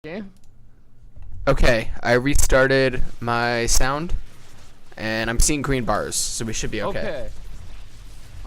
Game. Okay, I restarted my sound, and I'm seeing green bars, so we should be okay. Okay.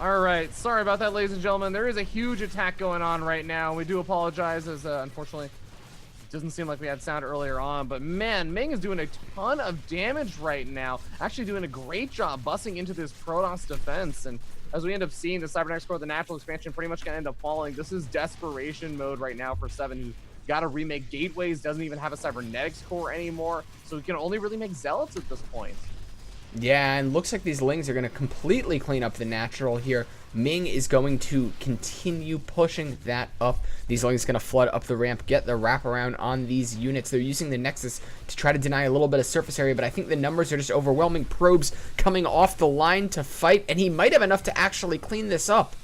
All right. Sorry about that, ladies and gentlemen. There is a huge attack going on right now. We do apologize, as unfortunately, it doesn't seem like we had sound earlier on. But man, Ming is doing a ton of damage right now. Actually, doing a great job busting into this Protoss defense. And as we end up seeing the Cybernetics core, the natural expansion pretty much gonna end up falling. This is desperation mode right now for Seven, who's got to remake gateways. Doesn't even have a Cybernetics core anymore, so he can only really make zealots at this point. Yeah, and looks like these Lings are going to completely clean up the natural here. Ming is going to continue pushing that up. These Lings going to flood up the ramp, get the wraparound on these units. They're using the Nexus to try to deny a little bit of surface area, but I think the numbers are just overwhelming. Probes coming off the line to fight, and he might have enough to actually clean this up.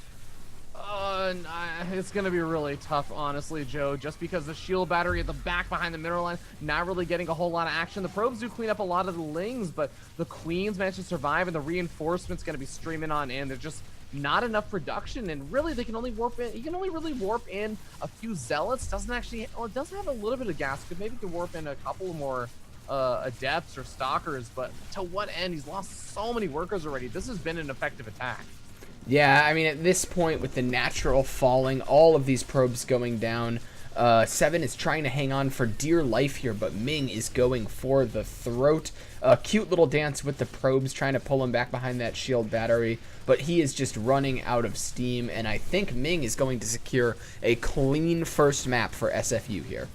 It's going to be really tough, honestly, Joe, just because the shield battery at the back behind the mineral line, not really getting a whole lot of action. The probes do clean up a lot of the Lings, but the Queens managed to survive, and the reinforcements going to be streaming on in. There's just not enough production, and really, they can only warp in. You can only really warp in a few Zealots. Doesn't actually, well, it does have a little bit of gas. Could maybe could warp in a couple more Adepts or Stalkers, but to what end? He's lost so many workers already. This has been an effective attack. Yeah, I mean, at this point, with the natural falling, all of these probes going down, Seven is trying to hang on for dear life here, but Ming is going for the throat. A cute little dance with the probes, trying to pull him back behind that shield battery, but he is just running out of steam, and I think Ming is going to secure a clean first map for SFU here.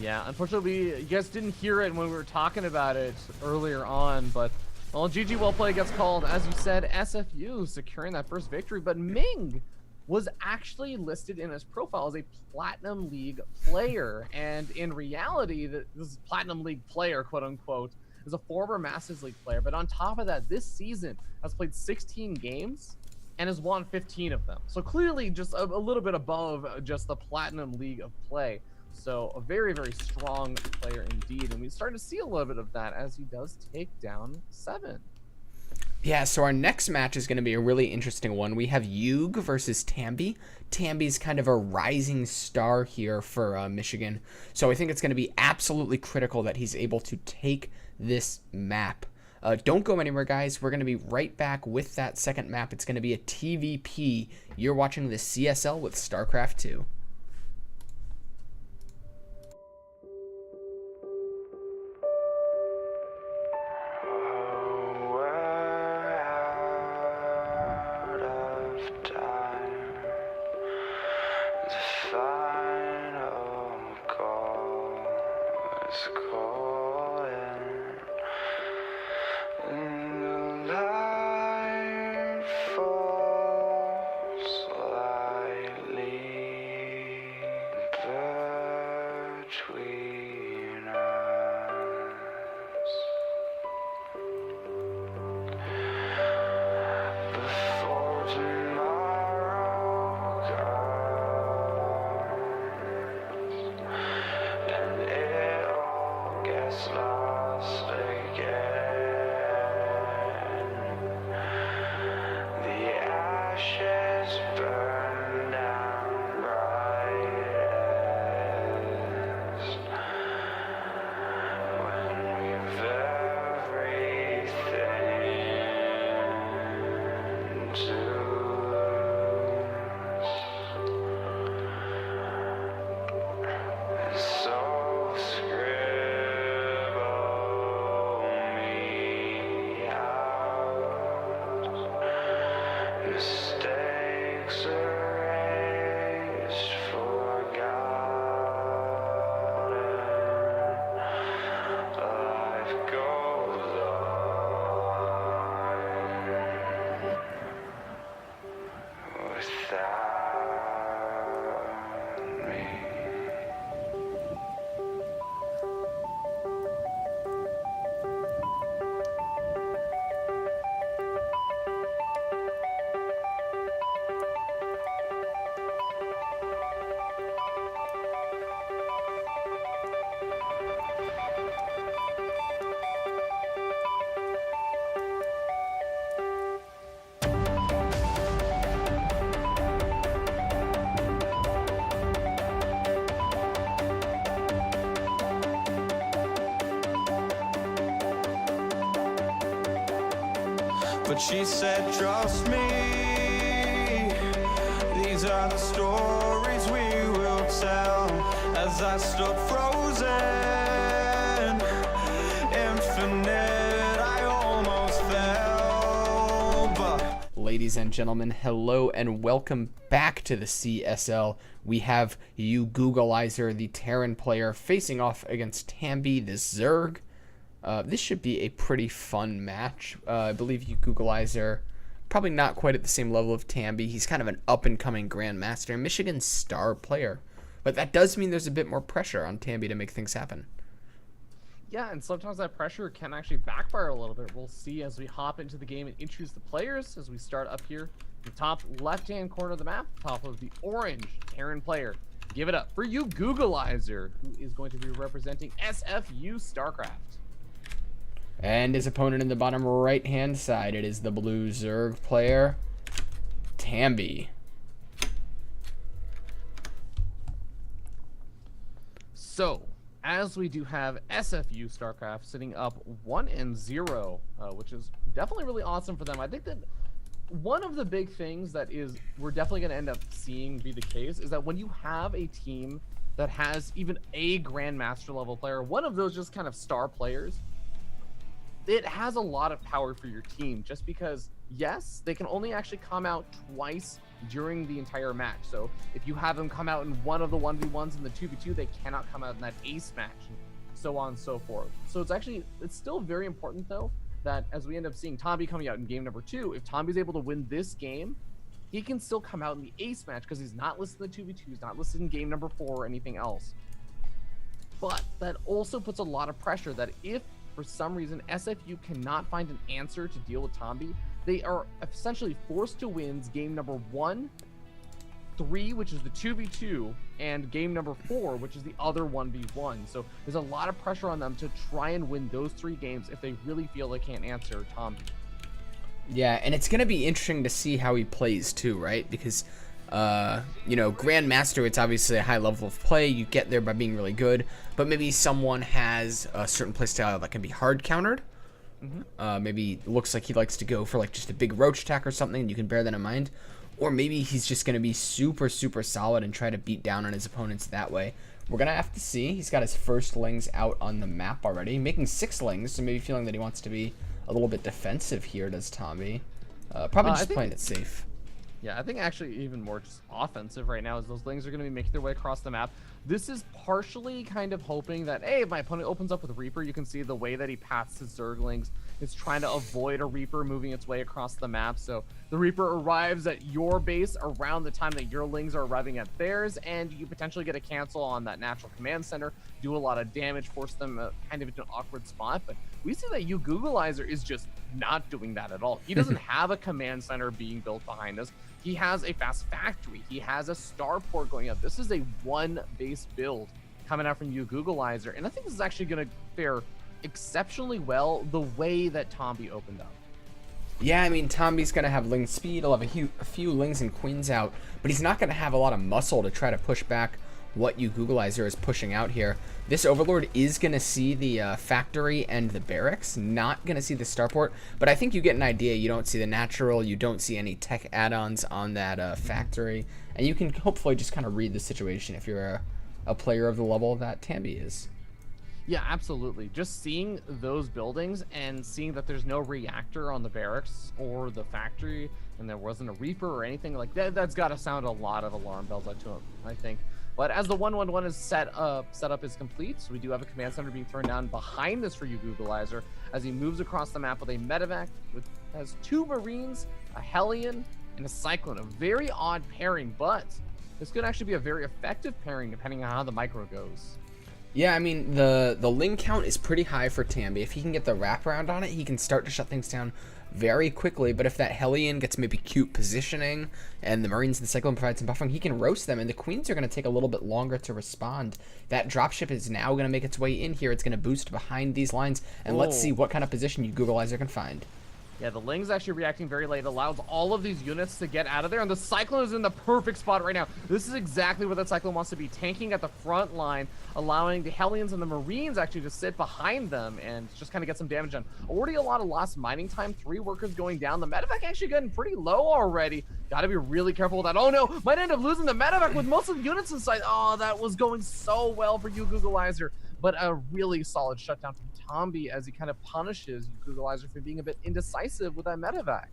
Yeah, unfortunately, you guys didn't hear it when we were talking about it earlier on, but well, GG well play gets called. As you said, SFU securing that first victory, but Ming was actually listed in his profile as a Platinum League player, and in reality, this Platinum League player, quote unquote, is a former Masters League player, but on top of that, this season has played 16 games and has won 15 of them. So clearly just a little bit above just the Platinum League of play. So a very, very strong player indeed. And we start to see a little bit of that as he does take down Seven. Yeah, so our next match is going to be a really interesting one. We have Yug versus Tambi. Tambi's kind of a rising star here for Michigan. So I think it's going to be absolutely critical that he's able to take this map. Don't go anywhere, guys. We're going to be right back with that second map. It's going to be a TVP. You're watching the CSL with StarCraft 2. but she said, trust me, these are the stories we will tell. As I stood frozen, infinite, I almost fell, but... Ladies and gentlemen, hello and welcome back to the CSL. We have you Googleizer, the Terran player, facing off against Tambi, the Zerg. This should be a pretty fun match. I believe you Googleizer, probably not quite at the same level of Tambi. He's kind of an up-and-coming Grandmaster, Michigan star player. But that does mean there's a bit more pressure on Tambi to make things happen. Yeah, and sometimes that pressure can actually backfire a little bit. We'll see as we hop into the game and introduce the players as we start up here. The top left-hand corner of the map, top of the orange Terran player. Give it up for you Googleizer, who is going to be representing SFU StarCraft. And his opponent in the bottom right-hand side, it is the blue Zerg player, Tambi. So, as we do have SFU StarCraft sitting up 1-0, which is definitely really awesome for them. I think that one of the big things that we're definitely going to end up seeing be the case is that when you have a team that has even a Grandmaster level player, one of those just kind of star players, it has a lot of power for your team, just because, yes, they can only actually come out twice during the entire match. So if you have them come out in one of the 1v1s and the 2v2, they cannot come out in that ace match, and so on and so forth. So it's still very important, though, that as we end up seeing Tambi coming out in game number 2, if Tambi's able to win this game, he can still come out in the ace match because he's not listed in the 2v2, he's not listed in game number 4 or anything else. But that also puts a lot of pressure that if for some reason SFU cannot find an answer to deal with Tambi, they are essentially forced to win game number 1, 3, which is the 2v2, and game number 4, which is the other 1v1. So there's a lot of pressure on them to try and win those 3 games if they really feel they can't answer Tambi. Yeah, and it's going to be interesting to see how he plays too, right? Because, Grandmaster, it's obviously a high level of play. You get there by being really good, but maybe someone has a certain playstyle that can be hard countered. Maybe it looks like he likes to go for like just a big roach attack or something, and you can bear that in mind. Or maybe he's just going to be super, super solid and try to beat down on his opponents that way. We're going to have to see. He's got his first lings out on the map already, making 6 lings, so maybe feeling that he wants to be a little bit defensive here, does Tambi. Probably just playing it safe. Yeah, I think actually even more just offensive right now, as those lings are going to be making their way across the map. This is partially kind of hoping that, hey, if my opponent opens up with Reaper, you can see the way that he paths his Zerglings is trying to avoid a Reaper moving its way across the map. So the Reaper arrives at your base around the time that your lings are arriving at theirs, and you potentially get a cancel on that natural command center, do a lot of damage, force them kind of into an awkward spot. But we see that you Googleizer is just not doing that at all. He doesn't have a command center being built behind us. He has a fast factory. He has a starport going up. This is a one base build coming out from you Googleizer, and I think this is actually going to fare exceptionally well the way that Tambi opened up. Yeah, I mean, Tambi's going to have ling speed. He'll have a few lings and queens out, but he's not going to have a lot of muscle to try to push back what you Googleizer is pushing out here. This Overlord is going to see the factory and the barracks, not going to see the starport, but I think you get an idea. You don't see the natural, you don't see any tech add-ons on that factory, and you can hopefully just kind of read the situation if you're a player of the level that Tambi is. Yeah, absolutely. Just seeing those buildings and seeing that there's no reactor on the barracks or the factory, and there wasn't a Reaper or anything like that, that's got to sound a lot of alarm bells to him, I think. But as the 1-1-1 is setup is complete, so we do have a command center being thrown down behind this for you Googleizer as he moves across the map with a medevac, has 2 Marines, a Hellion, and a Cyclone. A very odd pairing, but this could actually be a very effective pairing depending on how the micro goes. Yeah, I mean, the ling count is pretty high for Tambi. If he can get the wraparound on it, he can start to shut things down very quickly. But if that Hellion gets maybe cute positioning and the Marines and the Cyclone provide some buffering, he can roast them, and the Queens are going to take a little bit longer to respond. That dropship is now going to make its way in here. It's going to boost behind these lines, and let's see what kind of position you Googleizer can find. Yeah, the Ling's actually reacting very late. It allows all of these units to get out of there, and the Cyclone is in the perfect spot right now. This is exactly where the Cyclone wants to be, tanking at the front line, allowing the Hellions and the Marines actually to sit behind them and just kind of get some damage done. Already a lot of lost mining time, 3 workers going down. The medevac actually getting pretty low already. Gotta be really careful with that. Oh no, might end up losing the medevac with most of the units inside. Oh, that was going so well for you, Googleizer. But a really solid shutdown from Tombi as he kind of punishes Googleizer for being a bit indecisive with that medevac.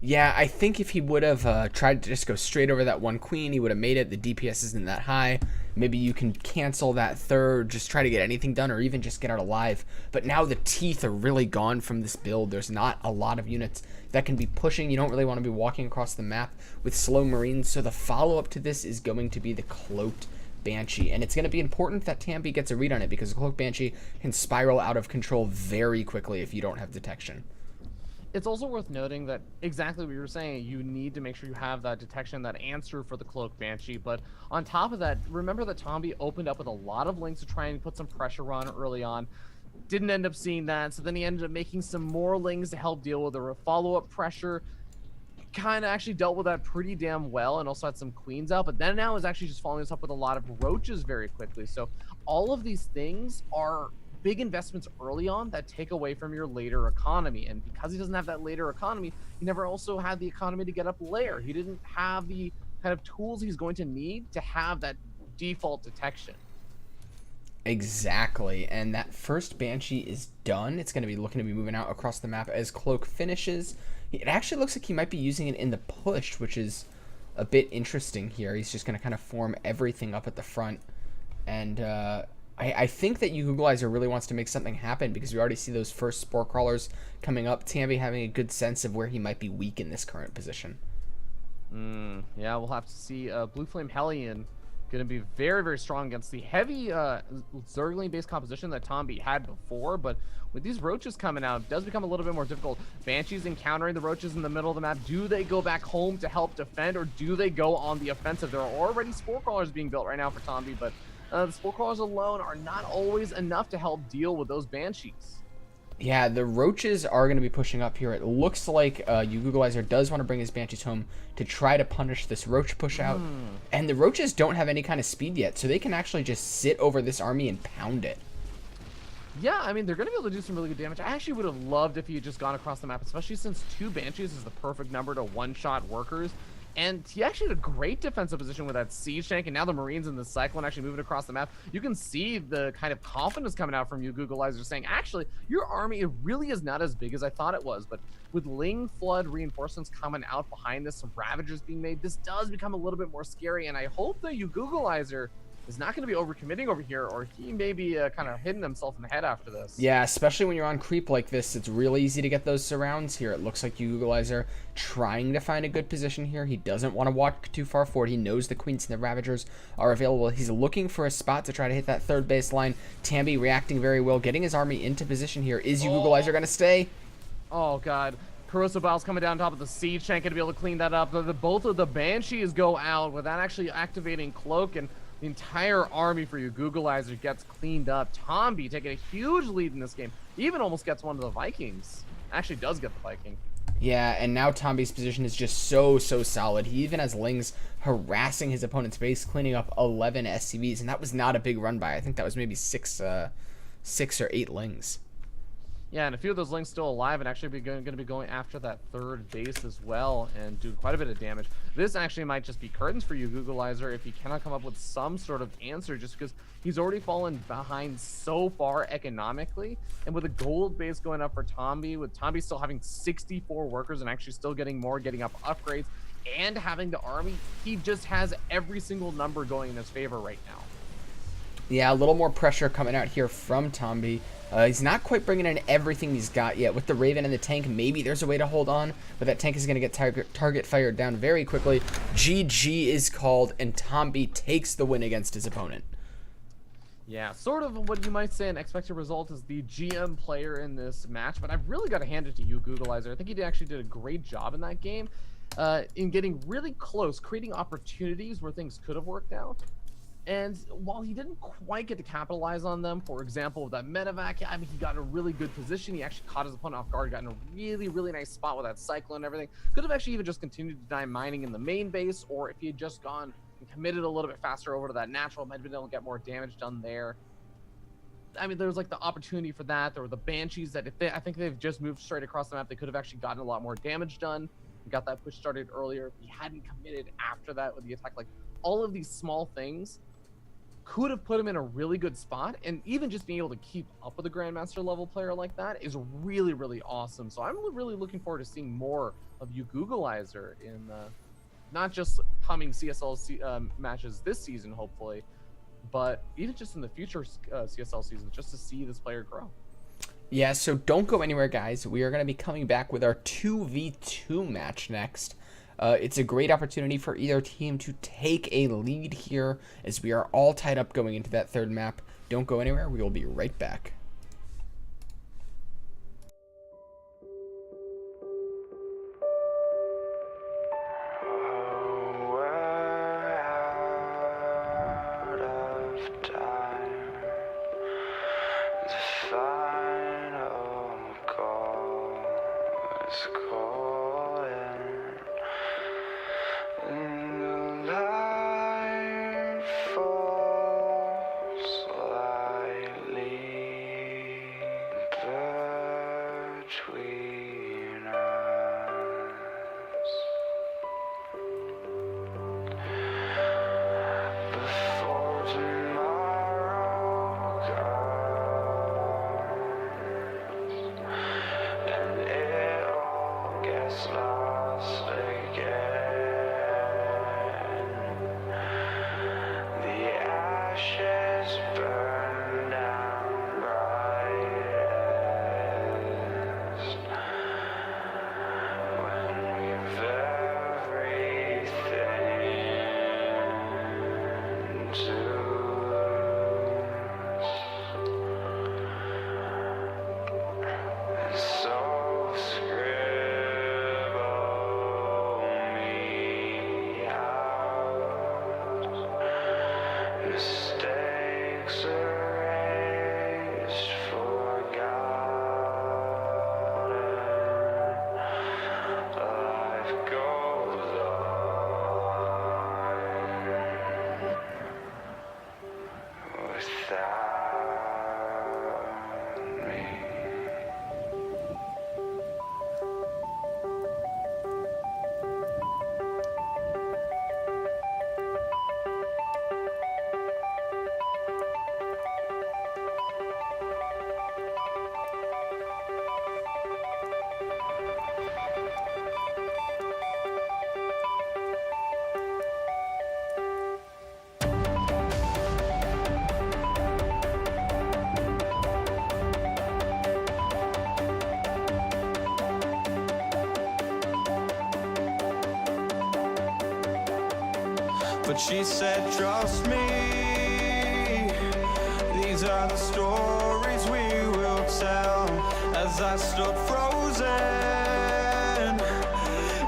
Yeah, I think if he would have tried to just go straight over that one queen, he would have made it. The DPS isn't that high. Maybe you can cancel that third, just try to get anything done, or even just get out alive. But now the teeth are really gone from this build. There's not a lot of units that can be pushing. You don't really want to be walking across the map with slow Marines. So the follow-up to this is going to be the Cloaked Banshee, and it's going to be important that Tambi gets a read on it, because the Cloak Banshee can spiral out of control very quickly if you don't have detection. It's also worth noting that exactly what you were saying, you need to make sure you have that detection, that answer for the Cloak Banshee. But on top of that, remember that Tombi opened up with a lot of links to try and put some pressure on early on. Didn't end up seeing that, so then he ended up making some more lings to help deal with the follow-up pressure. Kind of actually dealt with that pretty damn well, and also had some queens out, but then now is actually just following this up with a lot of roaches very quickly. So all of these things are big investments early on that take away from your later economy, and because he doesn't have that later economy, he never also had the economy to get up layer. He didn't have the kind of tools he's going to need to have that default detection. Exactly, and that first Banshee is done. It's going to be looking to be moving out across the map as Cloak finishes. It actually looks like he might be using it in the push, which is a bit interesting here. He's just going to kind of form everything up at the front. And I think that Googleizer really wants to make something happen, because we already see those first Spore Crawlers coming up. Tambi having a good sense of where he might be weak in this current position. Yeah, we'll have to see. Blue Flame Hellion going to be very, very strong against the heavy Zergling-based composition that Tombi had before, but with these roaches coming out, it does become a little bit more difficult. Banshees encountering the roaches in the middle of the map. Do they go back home to help defend, or do they go on the offensive? There are already Spore Crawlers being built right now for Tombi, but the Spore Crawlers alone are not always enough to help deal with those Banshees. Yeah, the roaches are going to be pushing up here. It looks like Googleizer does want to bring his Banshees home to try to punish this roach push out. And the roaches don't have any kind of speed yet, so they can actually just sit over this army and pound it. Yeah, I mean, they're going to be able to do some really good damage. I actually would have loved if he had just gone across the map, especially since 2 Banshees is the perfect number to one-shot workers. And he actually had a great defensive position with that siege tank, and now the Marines and the Cyclone actually moving across the map. You can see the kind of confidence coming out from you, Googleizer, saying, actually, your army, it really is not as big as I thought it was. But with Ling Flood reinforcements coming out behind this, some Ravagers being made, this does become a little bit more scary. And I hope that you, Googleizer, is not going to be overcommitting over here, or he may be kind of hitting himself in the head after this. Yeah, especially when you're on creep like this, it's really easy to get those surrounds here. It looks like Googleizer trying to find a good position here. He doesn't want to walk too far forward. He knows the Queens and the Ravagers are available. He's looking for a spot to try to hit that third baseline. Tambi reacting very well, getting his army into position here. Is Googleizer going to stay? Oh, God. Corrosive Bile's coming down top of the siege tank, going to be able to clean that up. Both of the Banshees go out without actually activating Cloak, and the entire army for you, Googleizer, gets cleaned up. Tombi taking a huge lead in this game. Even almost gets one of the Vikings. Actually does get the Viking. Yeah, and now Tombi's position is just so solid. He even has Lings harassing his opponent's base, cleaning up 11 SCVs, and that was not a big run by. I think that was maybe 6 or 8 Lings. Yeah, and a few of those Lings still alive, and actually going to be going after that third base as well, and do quite a bit of damage. This actually might just be curtains for you, Googleizer, if he cannot come up with some sort of answer, just because he's already fallen behind so far economically. And with a gold base going up for Tombi, with Tombi still having 64 workers and actually still getting more, getting up upgrades, and having the army, he just has every single number going in his favor right now. Yeah, a little more pressure coming out here from Tombi. He's not quite bringing in everything he's got yet. With the Raven and the tank, maybe there's a way to hold on, but that tank is going to get target fired down very quickly. GG is called, and Tombi takes the win against his opponent. Yeah, sort of what you might say an expected result is the GM player in this match, but I've really got to hand it to you, Googleizer. I think he actually did a great job in that game in getting really close, creating opportunities where things could have worked out. And while he didn't quite get to capitalize on them, for example, with that medevac, I mean, he got in a really good position. He actually caught his opponent off guard, got in a really, really nice spot with that cyclone and everything. Could have actually even just continued to deny mining in the main base, or if he had just gone and committed a little bit faster over to that natural, might have been able to get more damage done there. I mean, there was like the opportunity for that. There were the Banshees that I think they've just moved straight across the map. They could have actually gotten a lot more damage done. We got that push started earlier. If he hadn't committed after that with the attack, like all of these small things could have put him in a really good spot, and even just being able to keep up with a Grandmaster level player like that is really, really awesome. So I'm really looking forward to seeing more of you Googleizer in not just coming CSL matches this season, hopefully, but even just in the future CSL seasons, just to see this player grow. Yeah, so don't go anywhere, guys. We are going to be coming back with our 2v2 match next. It's a great opportunity for either team to take a lead here, as we are all tied up going into that third map. Don't go anywhere. We will be right back. But she said, trust me, these are the stories we will tell. As I stood frozen,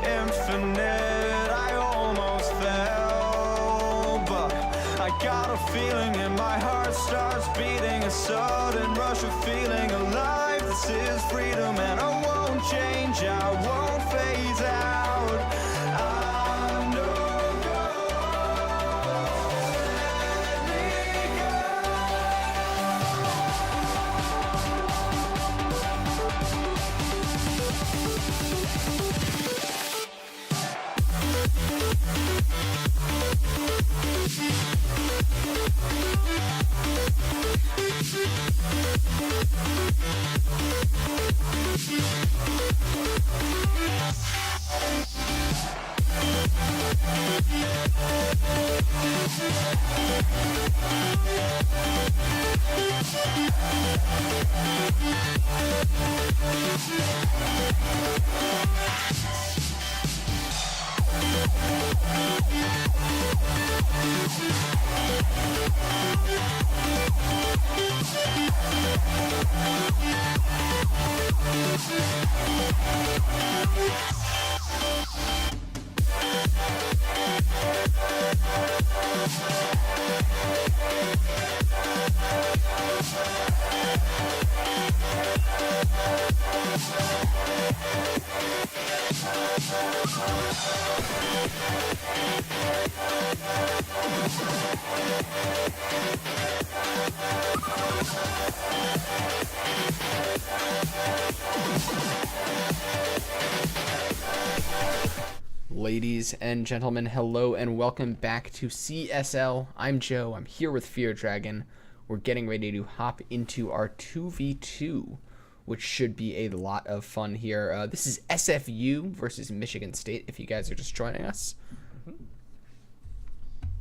infinite, I almost fell. But I got a feeling and my heart starts beating, a sudden rush of feeling alive. This is freedom and I won't change, I won't phase out. Ladies and gentlemen, hello and welcome back to CSL. I'm Joe. I'm here with Fear Dragon. We're getting ready to hop into our 2v2, which should be a lot of fun here. This is SFU versus Michigan State, if you guys are just joining us.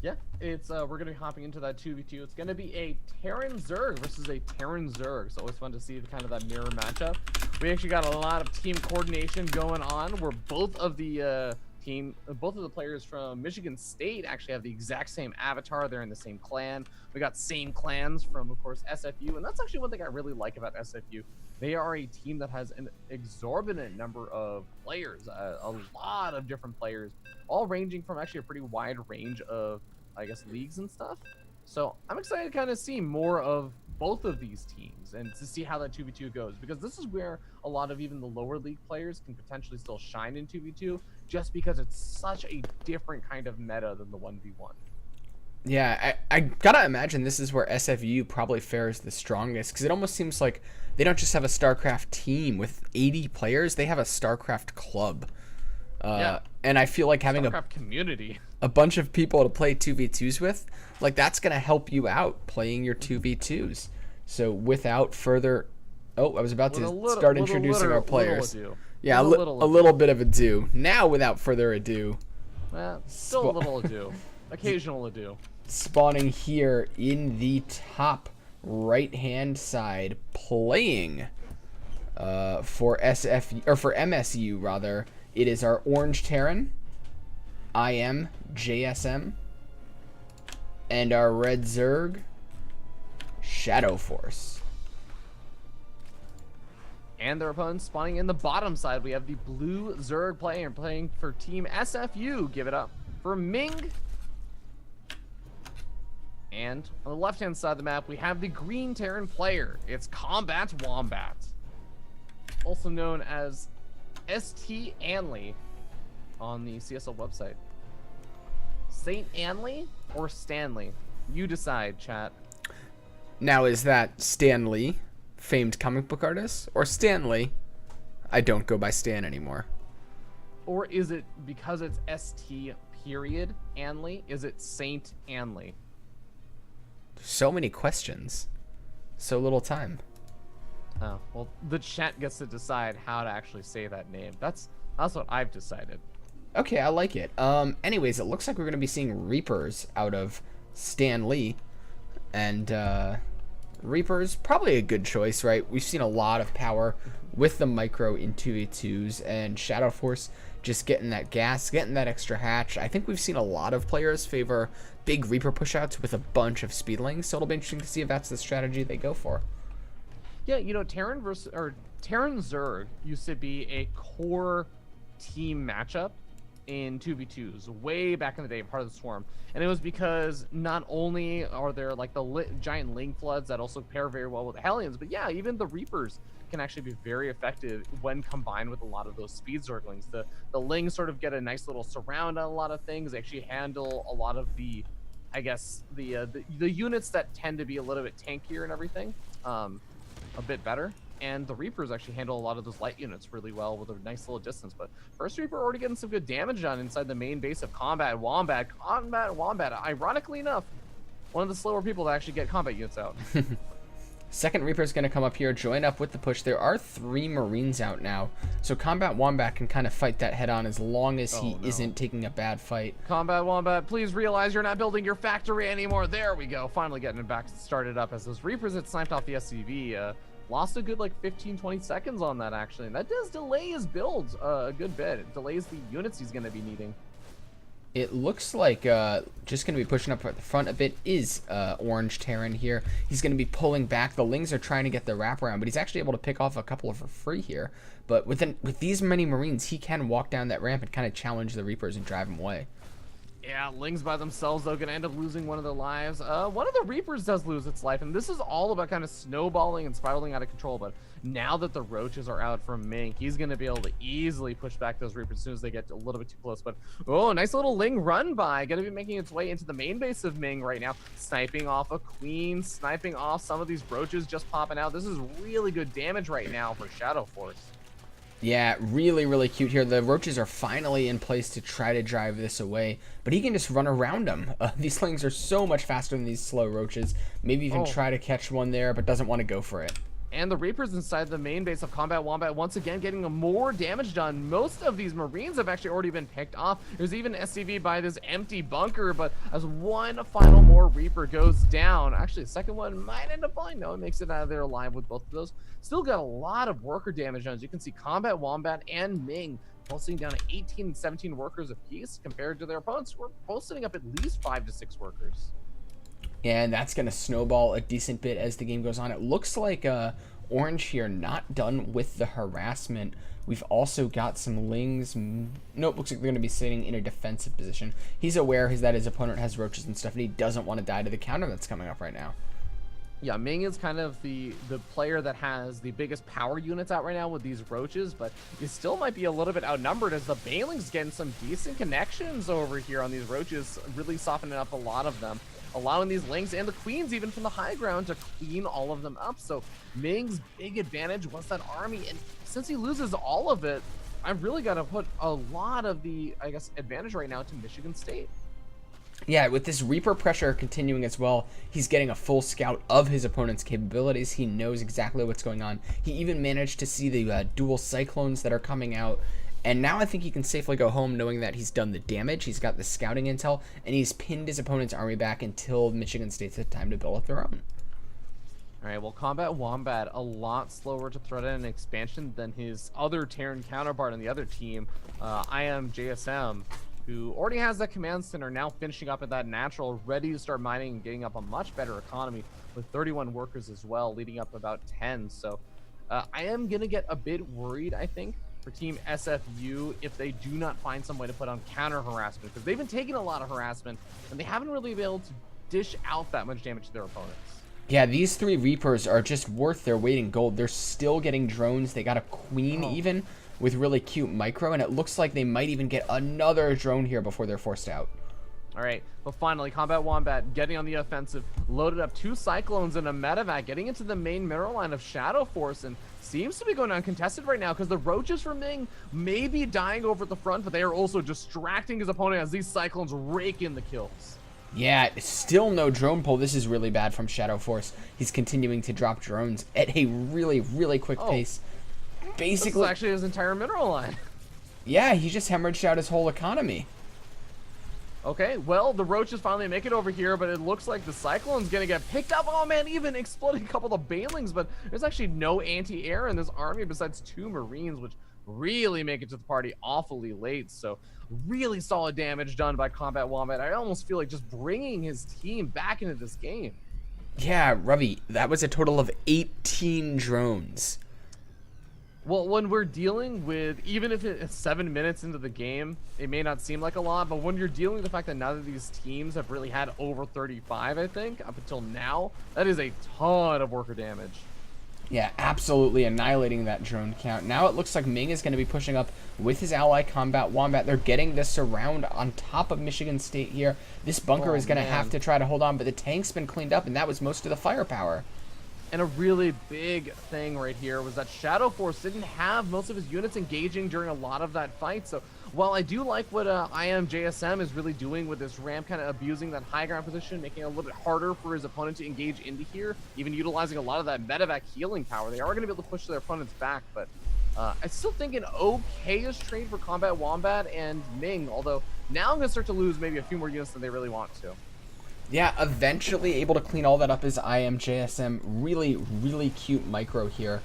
Yeah, it's we're gonna be hopping into that 2v2. It's gonna be a Terran Zerg versus a Terran Zerg. It's always fun to see kind of that mirror matchup. We actually got a lot of team coordination going on. Where both of the players from Michigan State actually have the exact same avatar. They're in the same clan. We got same clans from, of course, SFU, and that's actually one thing I really like about SFU. They are a team that has an exorbitant number of players, a lot of different players, all ranging from actually a pretty wide range of, I guess, leagues and stuff. So I'm excited to kind of see more of both of these teams and to see how that 2v2 goes, because this is where a lot of even the lower league players can potentially still shine in 2v2, just because it's such a different kind of meta than the 1v1. Yeah, I gotta imagine this is where SFU probably fares the strongest, because it almost seems like they don't just have a StarCraft team with 80 players, they have a StarCraft club. And I feel like having StarCraft community, a bunch of people to play 2v2s with, like, that's going to help you out playing your 2v2s. So without further... Oh, I was about to start introducing our players. Yeah, a little bit of ado. Now, without further ado... Well, still a little ado. Occasional ado. Spawning here in the top right-hand side, playing for MSU, rather. It is our Orange Terran, IM JSM, and our Red Zerg, Shadow Force. And their opponents spawning in the bottom side. We have the Blue Zerg playing for Team SFU. Give it up for Ming. And on the left-hand side of the map, we have the Green Terran player. It's Combat Wombat, also known as St. Anley on the CSL website. St. Anley or Stanley? You decide, chat. Now, is that Stan Lee, famed comic book artist, or Stanley? I don't go by Stan anymore. Or is it because it's ST period Anley? Is it Saint Anley? So many questions, so little time. Oh, well, the chat gets to decide how to actually say that name. That's what I've decided. Okay, I like it. Anyways, it looks like we're going to be seeing Reapers out of Stan Lee. And Reapers, probably a good choice, right? We've seen a lot of power with the micro in 2v2s, and Shadow Force just getting that gas, getting that extra hatch. I think we've seen a lot of players favor big Reaper pushouts with a bunch of speedlings, so it'll be interesting to see if that's the strategy they go for. Yeah, you know, Terran Zerg used to be a core team matchup in 2v2s way back in the day, part of the Swarm. And it was because not only are there like the giant Ling floods that also pair very well with the Hellions, but yeah, even the Reapers can actually be very effective when combined with a lot of those speed Zerglings. The Lings sort of get a nice little surround on a lot of things. They actually handle a lot of the, I guess, the units that tend to be a little bit tankier and everything. A bit better, and the Reapers actually handle a lot of those light units really well with a nice little distance. But first Reaper already getting some good damage done inside the main base of Combat Wombat. Ironically enough, one of the slower people to actually get combat units out. Second Reaper is going to come up here, join up with the push. There are 3 Marines out now, so Combat Wombat can kind of fight that head on as long as he isn't taking a bad fight. Combat Wombat, please realize you're not building your factory anymore. There we go, finally getting it back started up, as those Reapers that sniped off the SCV lost a good like 15-20 seconds on that, actually, and that does delay his builds a good bit. It delays the units he's going to be needing. It looks like just going to be pushing up at the front a bit is Orange Terran here. He's going to be pulling back. The Lings are trying to get the wraparound, but he's actually able to pick off a couple for free here. But with these many Marines, he can walk down that ramp and kind of challenge the Reapers and drive them away. Yeah, Lings by themselves, though, gonna end up losing one of their lives. One of the Reapers does lose its life, and this is all about kind of snowballing and spiraling out of control. But now that the Roaches are out from Ming, he's gonna be able to easily push back those Reapers as soon as they get a little bit too close. But, oh, nice little Ling run by. Gonna be making its way into the main base of Ming right now. Sniping off a Queen, sniping off some of these Roaches just popping out. This is really good damage right now for Shadow Force. Yeah, really, really cute here. The Roaches are finally in place to try to drive this away, but he can just run around them. These Lings are so much faster than these slow Roaches. Maybe even try to catch one there, but doesn't want to go for it. And the Reapers inside the main base of Combat Wombat once again getting more damage done. Most of these Marines have actually already been picked off. There's even SCV by this empty bunker, but as one final more Reaper goes down, actually the second one might end up falling. No, it makes it out of there alive with both of those. Still got a lot of worker damage done. As you can see, Combat Wombat and Ming both sitting down at 18 and 17 workers apiece compared to their opponents who are both sitting up at least 5 to 6 workers. And that's going to snowball a decent bit as the game goes on. It looks like Orange here not done with the harassment. We've also got some Lings. Nope, looks like they're going to be sitting in a defensive position. He's aware that his opponent has Roaches and stuff, and he doesn't want to die to the counter that's coming up right now. Yeah, Ming is kind of the player that has the biggest power units out right now with these Roaches, but he still might be a little bit outnumbered as the Bailing's getting some decent connections over here on these Roaches, really softening up a lot of them, allowing these Lings and the Queens even from the high ground to clean all of them up. So Ming's big advantage was that army, and since he loses all of it, I've really got to put a lot of the, I guess, advantage right now to Michigan State. Yeah, with this Reaper pressure continuing as well, he's getting a full scout of his opponent's capabilities. He knows exactly what's going on. He even managed to see the dual Cyclones that are coming out. And now I think he can safely go home knowing that he's done the damage, he's got the scouting intel, and he's pinned his opponent's army back until Michigan State's had time to build up their own. All right, well, Combat Wombat a lot slower to thread in an expansion than his other Terran counterpart on the other team, JSM, who already has that command center, now finishing up at that natural, ready to start mining and getting up a much better economy with 31 workers as well, leading up about 10. So I am going to get a bit worried, I think, for Team SFU if they do not find some way to put on counter harassment, because they've been taking a lot of harassment and they haven't really been able to dish out that much damage to their opponents. Yeah, these 3 Reapers are just worth their weight in gold. They're still getting drones. They got a Queen even with really cute micro, and it looks like they might even get another drone here before they're forced out. All right, but finally, Combat Wombat getting on the offensive, loaded up 2 Cyclones and a Medevac, getting into the main mineral line of Shadow Force, and seems to be going uncontested right now because the Roaches from Ming may be dying over at the front, but they are also distracting his opponent as these Cyclones rake in the kills. Yeah, still no drone pull. This is really bad from Shadow Force. He's continuing to drop drones at a really, really quick pace. Basically, this is actually his entire mineral line. Yeah, he just hemorrhaged out his whole economy. Okay, well, the Roaches finally make it over here, but it looks like the Cyclone's gonna get picked up. Oh man, even exploding a couple of Bailings, but there's actually no anti-air in this army besides 2 Marines, which really make it to the party awfully late. So really solid damage done by Combat Wombat. I almost feel like just bringing his team back into this game. Yeah, Ravi, that was a total of 18 drones. Well, when we're dealing with, even if it's 7 minutes into the game, it may not seem like a lot, but when you're dealing with the fact that none of these teams have really had over 35, I think, up until now, that is a ton of worker damage. Yeah, absolutely annihilating that drone count. Now it looks like Ming is going to be pushing up with his ally Combat Wombat. They're getting this surround on top of Michigan State here. This bunker is going to have to try to hold on, but the tank's been cleaned up, and that was most of the firepower. And a really big thing right here was that Shadow Force didn't have most of his units engaging during a lot of that fight. So while I do like what JSM is really doing with this ramp, kind of abusing that high ground position, making it a little bit harder for his opponent to engage into here, even utilizing a lot of that medevac healing power, they are going to be able to push their opponents back. But I still think an okay-ish trade for Combat Wombat and Ming, although now I'm going to start to lose maybe a few more units than they really want to. Yeah, eventually able to clean all that up is JSM. Really, really cute micro here.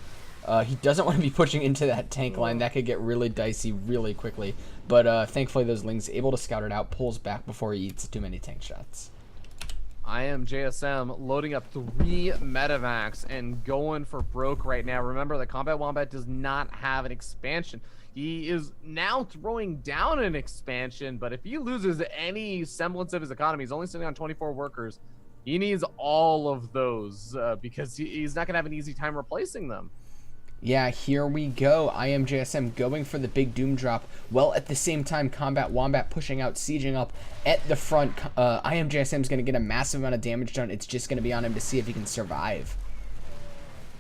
He doesn't want to be pushing into that tank line. That could get really dicey really quickly. But thankfully those Lings able to scout it out, pulls back before he eats too many tank shots. JSM loading up 3 medevacs and going for broke right now. Remember that Combat Wombat does not have an expansion. He is now throwing down an expansion, but if he loses any semblance of his economy, he's only sitting on 24 workers. He needs all of those because he's not going to have an easy time replacing them. Yeah, here we go. IMJSM going for the big doom drop. Well, at the same time, Combat Wombat pushing out, sieging up at the front. IMJSM is going to get a massive amount of damage done. It's just going to be on him to see if he can survive.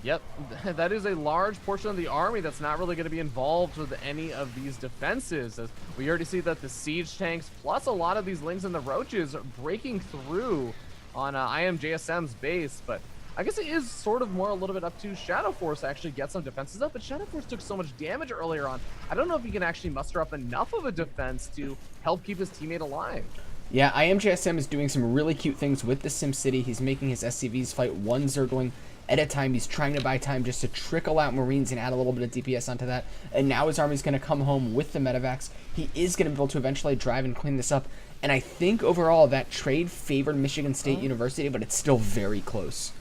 Yep, that is a large portion of the army that's not really going to be involved with any of these defenses. As we already see that the siege tanks, plus a lot of these lings and the roaches are breaking through on IMJSM's base. But I guess it is sort of more a little bit up to Shadow Force to actually get some defenses up. But Shadow Force took so much damage earlier on. I don't know if he can actually muster up enough of a defense to help keep his teammate alive. Yeah, IMJSM is doing some really cute things with the SimCity. He's making his SCVs fight one Zergling at a time. He's trying to buy time just to trickle out Marines and add a little bit of DPS onto that. And now his army's going to come home with the medevacs. He is going to be able to eventually drive and clean this up. And I think overall that trade favored Michigan State University, but it's still very close.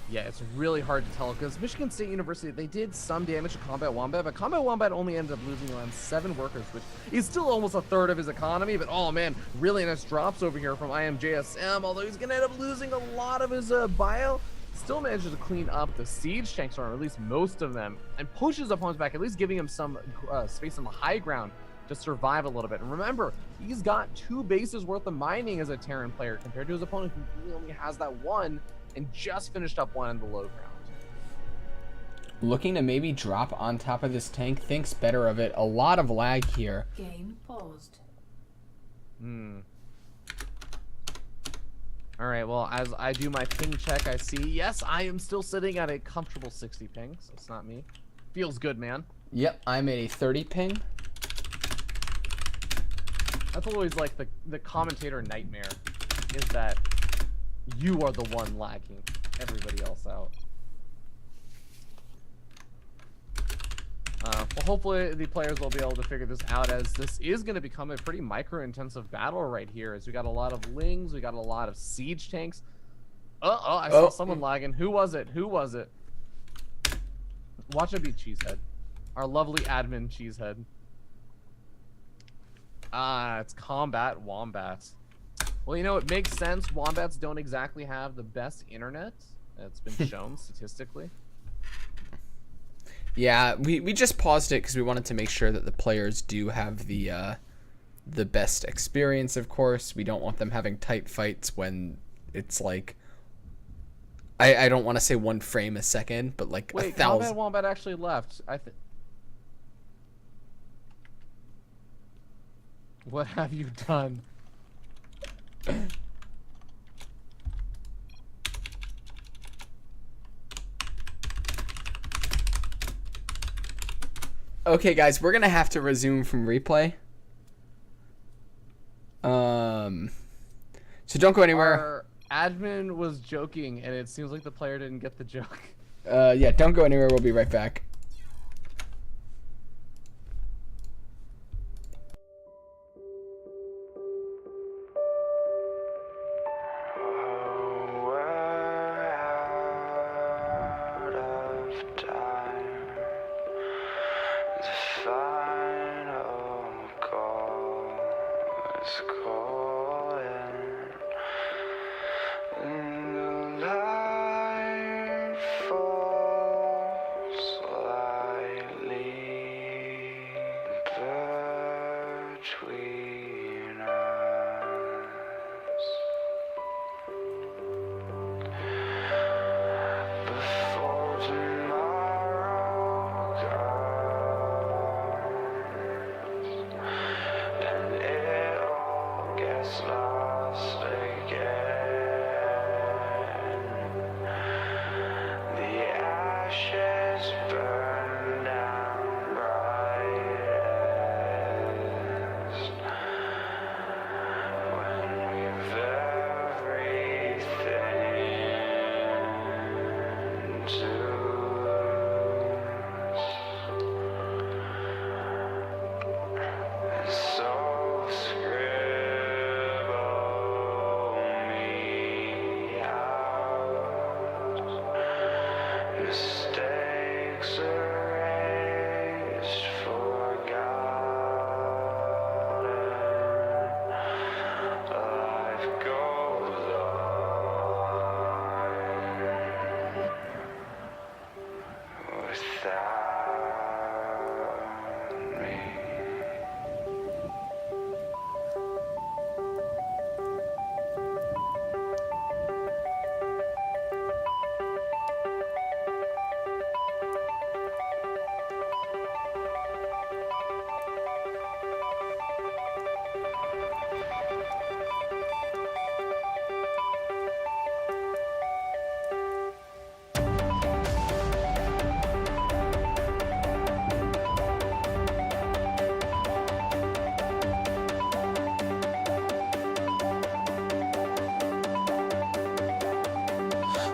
Yeah, it's really hard to tell because Michigan State University, they did some damage to Combat Wombat, but Combat Wombat only ended up losing around 7 workers, which is still almost a third of his economy. But oh man, really nice drops over here from IMJSM, although he's going to end up losing a lot of his bio. Still manages to clean up the siege tanks, or at least most of them, and pushes opponents back, at least giving him some space on the high ground to survive a little bit. And remember, he's got 2 bases worth of mining as a Terran player compared to his opponent who really only has that one and just finished up one in the low ground. Looking to maybe drop on top of this tank, thinks better of it. A lot of lag here. Game paused. All right, well, as I do my ping check, I see, yes, I am still sitting at a comfortable 60 ping, so it's not me. Feels good, man. Yep, I'm at a 30 ping. That's always like the commentator nightmare, is that you are the one lagging everybody else out. Well, hopefully the players will be able to figure this out, as this is going to become a pretty micro-intensive battle right here, as we got a lot of lings, we got a lot of siege tanks. I saw someone lagging. Who was it? Who was it? Watch it be Cheesehead. Our lovely admin Cheesehead. It's Combat Wombat. Well, you know, it makes sense. Wombats don't exactly have the best internet. It's been shown statistically. Yeah, we just paused it because we wanted to make sure that the players do have the best experience, of course. We don't want them having tight fights when it's like... I don't want to say 1 frame a second, but like Wait, 1,000... Combat Wombat actually left. What have you done? Okay, guys, we're gonna have to resume from replay. So don't go anywhere. Our admin was joking, and it seems like the player didn't get the joke. Yeah, don't go anywhere. We'll be right back.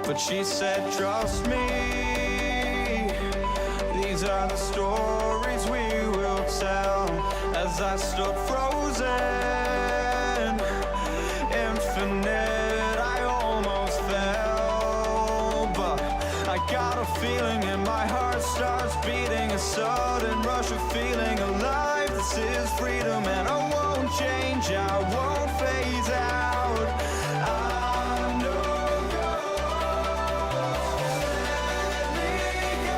but she said, trust me, these are the stories we will tell. As I stood frozen, infinite, I almost fell, but I got a feeling and my heart starts beating, a sudden rush of feeling alive. This is freedom and I won't change, I won't phase out. I know let me go.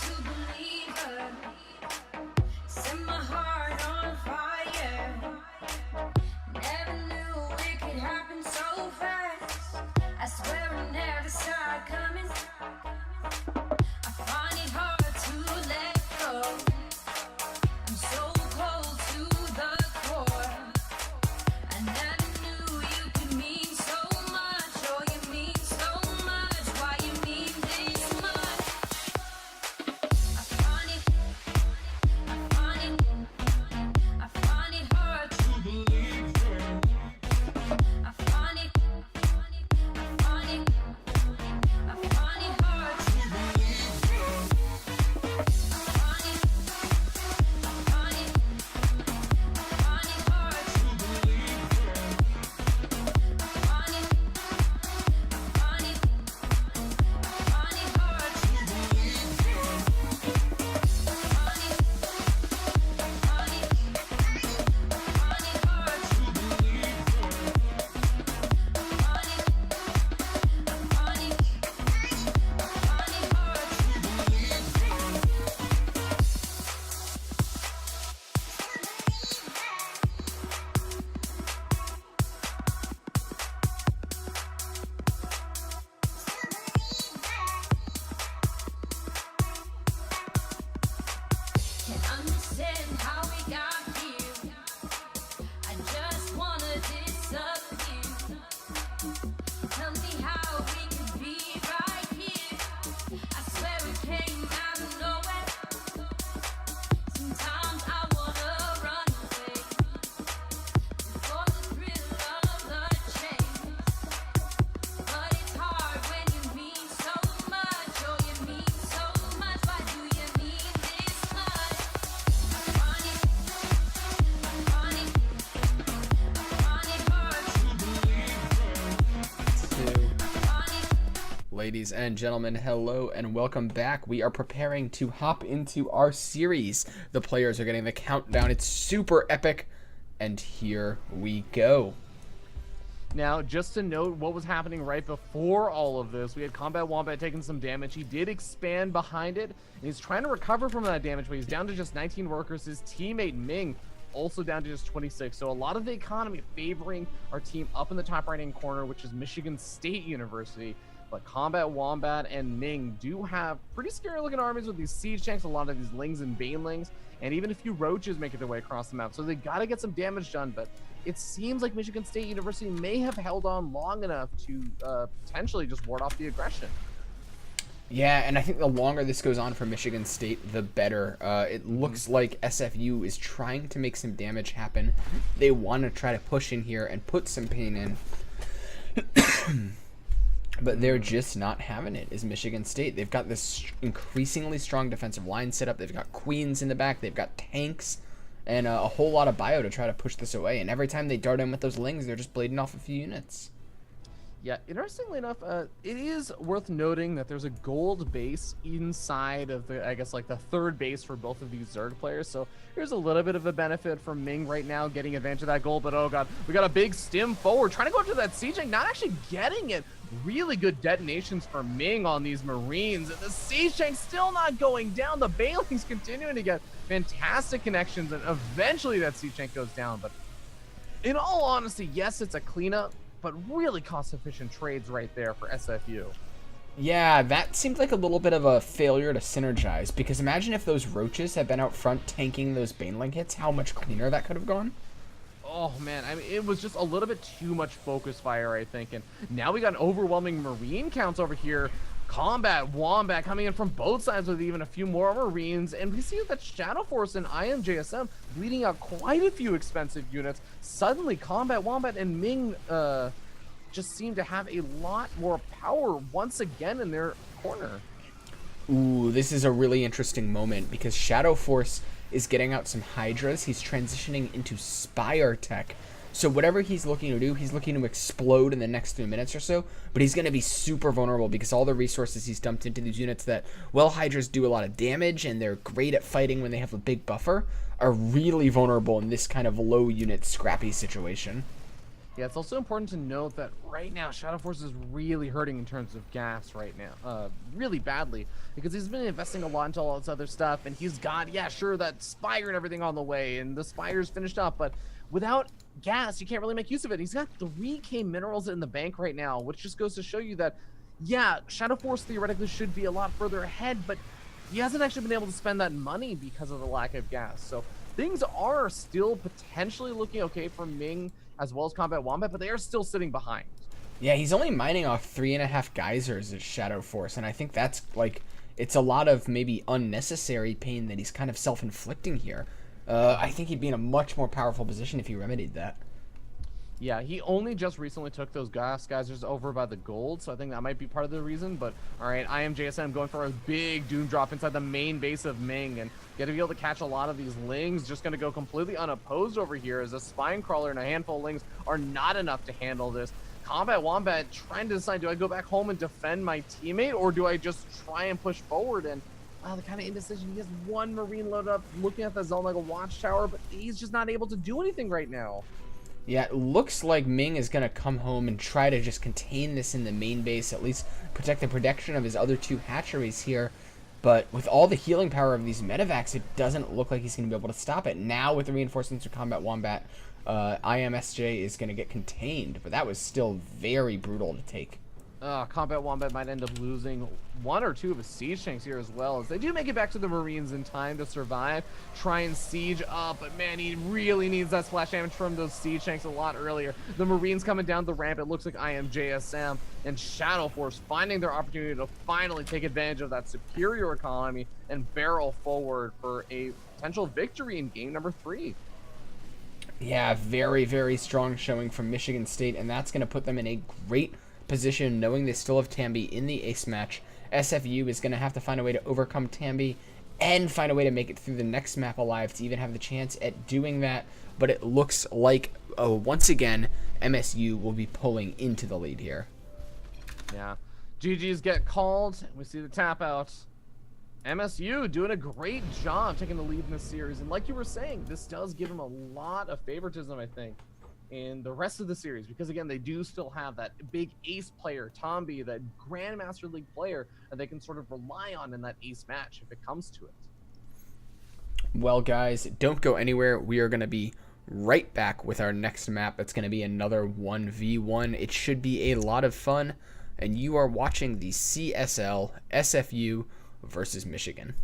to believe her. Set my heart on fire. Never knew it could happen so fast. I swear I never saw it coming. I find it hard to let go. I'm so cold to the core. I never knew you could mean so much. Oh, you mean so much. Why you mean this much? I find it hard to believe her. I find it hard to believe her. I find it hard to believe her. Can't understand how we got here. I just wanna disappear. Tell me how we could be right here. I swear it came out of nowhere. Sometimes I wanna run away before the thrill of the chase. But it's hard when you mean so much. Oh, you mean so much. Why do you mean this much? I find it hard to believe her. Ladies and gentlemen, hello and welcome back. We are preparing to hop into our series. The players are getting the countdown. It's super epic. And here we go. Now, just to note what was happening right before all of this, we had Combat Wombat taking some damage. He did expand behind it, and he's trying to recover from that damage, but he's down to just 19 workers. His teammate Ming also down to just 26. So a lot of the economy favoring our team up in the top right-hand corner, which is Michigan State University. But Combat Wombat and Ming do have pretty scary looking armies with these siege tanks, a lot of these lings and banelings, and even a few roaches making their way across the map. So they got to get some damage done, but it seems like Michigan State University may have held on long enough to potentially just ward off the aggression. Yeah, and I think the longer this goes on for Michigan State, the better. It looks like SFU is trying to make some damage happen. They want to try to push in here and put some pain in. But they're just not having it, is Michigan State. They've got this increasingly strong defensive line set up. They've got queens in the back. They've got tanks and a whole lot of bio to try to push this away. And every time they dart in with those lings, they're just blading off a few units. Yeah, interestingly enough, it is worth noting that there's a gold base inside of the, I guess, like the third base for both of these Zerg players. So here's a little bit of a benefit for Ming right now, getting advantage of that gold. But oh god, we got a big stim forward, trying to go into that siege tank, not actually getting it. Really good detonations for Ming on these Marines. And the siege tank still not going down. The Bailey's continuing to get fantastic connections, and eventually that siege tank goes down. But in all honesty, yes, it's a cleanup, but really cost-efficient trades right there for SFU. Yeah, that seemed like a little bit of a failure to synergize, because imagine if those roaches had been out front tanking those Baneling hits, how much cleaner that could have gone. Oh man, I mean, it was just a little bit too much focus fire, I think. And now we got an overwhelming Marine counts over here. Combat Wombat coming in from both sides with even a few more Marines, and we see that Shadow Force and IMJSM bleeding out quite a few expensive units. Suddenly, Combat Wombat and Ming just seem to have a lot more power once again in their corner. Ooh, this is a really interesting moment, because Shadow Force is getting out some Hydras. He's transitioning into Spire tech. So whatever he's looking to do, he's looking to explode in the next 3 minutes or so, but he's going to be super vulnerable because all the resources he's dumped into these units that, well, Hydras do a lot of damage and they're great at fighting when they have a big buffer, are really vulnerable in this kind of low unit scrappy situation. Yeah, it's also important to note that right now Shadow Force is really hurting in terms of gas right now, really badly, because he's been investing a lot into all this other stuff, and he's got, yeah, sure, that Spire and everything on the way, and the Spire's finished up, but without gas, you can't really make use of it. He's got 3K minerals in the bank right now, which just goes to show you that, yeah, Shadow Force theoretically should be a lot further ahead, but he hasn't actually been able to spend that money because of the lack of gas. So things are still potentially looking okay for Ming as well as Combat Wombat, but they are still sitting behind. Yeah, he's only mining off 3.5 geysers at Shadow Force, and I think that's like, it's a lot of maybe unnecessary pain that he's kind of self-inflicting here. I think he'd be in a much more powerful position if he remedied that. Yeah, he only just recently took those gas geysers over by the gold, so I think that might be part of the reason. But all right, I am JSM going for a big doom drop inside the main base of Ming, and gonna be able to catch a lot of these lings. Just gonna go completely unopposed over here, as a spine crawler and a handful of lings are not enough to handle this. Combat Wombat trying to decide, do I go back home and defend my teammate, or do I just try and push forward? And the kind of indecision. He has one Marine loaded up, looking at the zone like a watchtower, but he's just not able to do anything right now. Yeah, it looks like Ming is going to come home and try to just contain this in the main base, at least protect the production of his other 2 hatcheries here. But with all the healing power of these medevacs, it doesn't look like he's going to be able to stop it. Now with the reinforcements of Combat Wombat, IMSJ is going to get contained, but that was still very brutal to take. Combat Wombat might end up losing 1 or 2 of his siege tanks here as well, as they do make it back to the Marines in time to survive, try and siege up, but man, he really needs that splash damage from those siege tanks a lot earlier. The Marines coming down the ramp, it looks like IMJSM and Shadow Force finding their opportunity to finally take advantage of that superior economy and barrel forward for a potential victory in game number 3. Yeah, very, very strong showing from Michigan State, and that's going to put them in a great position, knowing they still have Tambi in the ace match. SFU is going to have to find a way to overcome Tambi and find a way to make it through the next map alive to even have the chance at doing that. But it looks like, once again, MSU will be pulling into the lead here. Yeah. GG's get called. We see the tap out. MSU doing a great job taking the lead in this series. And like you were saying, this does give them a lot of favoritism, I think, in the rest of the series, because again, they do still have that big ace player, Tombi, that Grandmaster League player that they can sort of rely on in that ace match if it comes to it. Well, guys, don't go anywhere. We are going to be right back with our next map. It's going to be another 1v1. It should be a lot of fun, and you are watching the CSL SFU versus Michigan.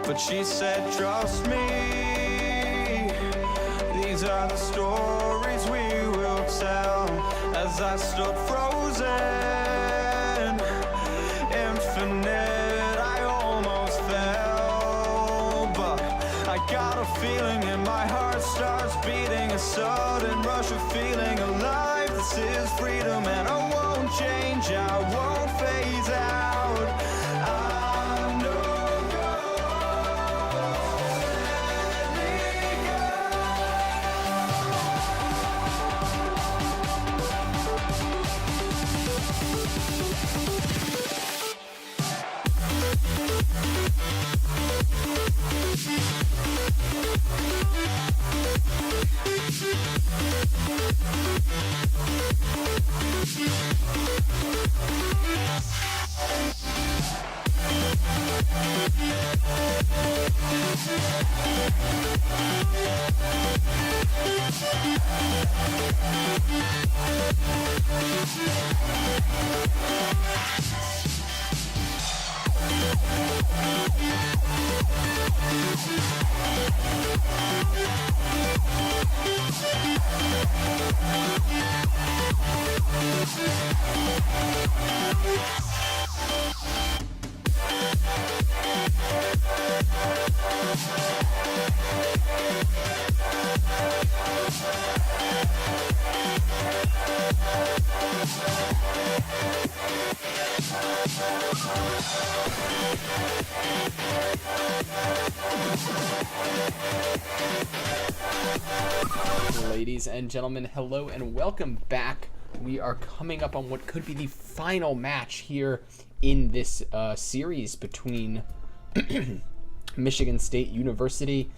but she said, trust me, these are the stories we will tell. As I stood frozen, infinite, I almost fell, but I got a feeling and my heart starts beating, a sudden rush of feeling alive. This is freedom and I won't change, I won't phase out. I'm no Ladies and gentlemen, hello and welcome back. We are coming up on what could be the final match here in this series between Michigan State University